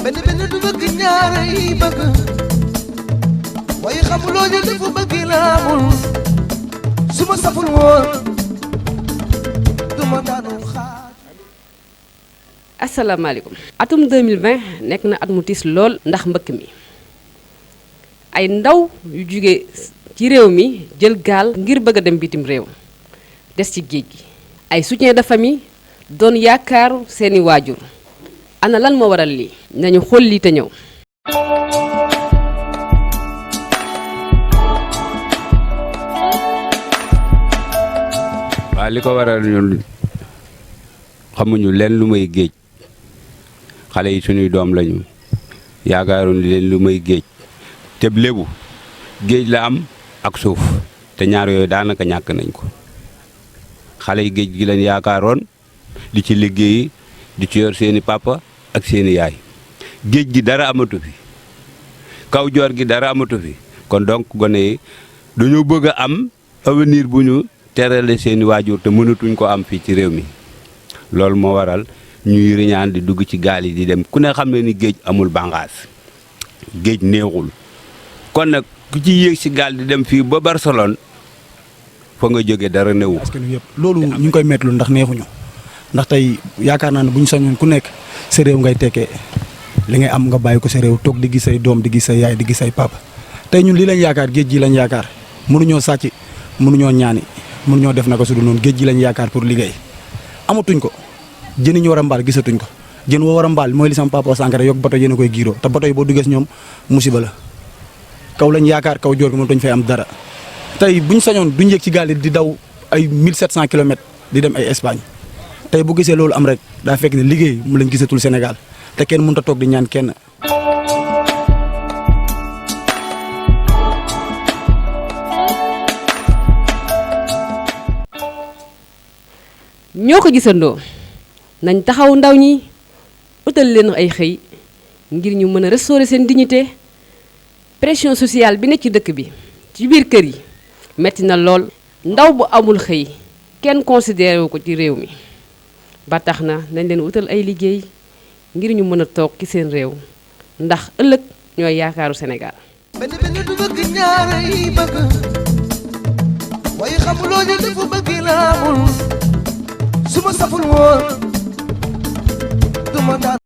benn benn du bëgg ñaare yi bëgg waaye xamuloo ne dafa bëgg laamul su ma saful woon du ma daanu xaar. asalaamaaleykum. atum 2020 nekk na at mu tiis lool ndax mbëkk mi ay ndaw yu jóge ci réew mi jël gaal ngir bëgg a dem bitim réew des ci géej gi ay soutien de famille doon yaakaaru seeni waajur ana lan moo waral lii nañu xool lii te ñëw. waaw li ko waral ñun xamuñu leen lu may géej xale yi suñuy doom lañu yaakaaruñu leen lu may géej te lébu géej la am ak suuf te ñaar yooyu daanaka ñàkk nañ ko xale yi géej gi leen yaakaaroon di ci liggéeyi di ci yor seeni papa ak seeni yaay géej gi dara amatu fi kaw joor gi dara amatu fi kon donc gone yi dañoo bëgg a am avenir bu ñu terale seeni waajur te mënatuñ ko am fii ci réew mi loolu moo waral ñuy riñaan di dugg ci gaal yi di dem ku ne xam ne ni géej amul bànqaas géej neexul kon nag ku ci yéeg ci gaal di dem fii ba Barcelone fa nga jóge dara newu askan wi yëpp loolu ñu ngi koy mettlu ndax neexuñu ndax tey yaakaar naa ne bu ñu sañoon ku nekk sa réew ngay tekkee li ngay am nga bàyyi ko sa réew toog di gis say doom di gis say yaay di gis say papa tey ñun lii lañ yaakaar géej gi lañ yaakaar mënuñoo sàcc mënuñoo ñaani mënuñoo def naka su dul noonu géej gi lañ yaakaar pour liggéey amatuñ ko jën yi ñu war a mbaal gisatuñ ko jën woo war a mbaal mooy li sama papa sànq yokk bato yéen a koy giiroo te bato yi boo duggee si ñoom musiba la kaw lañ yaakaar kaw joor gi moom dañ fay am dara tey buñ sañoon duñ yëg ci gaal yi di daw ay 1700 kilomètres di dem ay Espagne tey bu gisee loolu am rek daa fekk ne liggéey mu lañ gisatul Sénégal te kenn mënut a toog di ñaan kenn. ñoo ko gisandoo nañ taxaw ndaw ñi utal leen ay xëy ngir ñu mën a restaurer seen dignité pression sociale bi nekk ci dëkk bi ci biir kër yi metti na lool ndaw bu amul xëy kenn considéré wu ko ci réew mi ba tax na nañ leen utal ay liggéey ngir ñu mën a toog ci seen réew ndax ëllëg ñooy yaakaaru Sénégal. benn benn du bëgg ñaare yi bëgg waaye xamuloo ne dafa bëgg laamul su ma saful woon du ma daan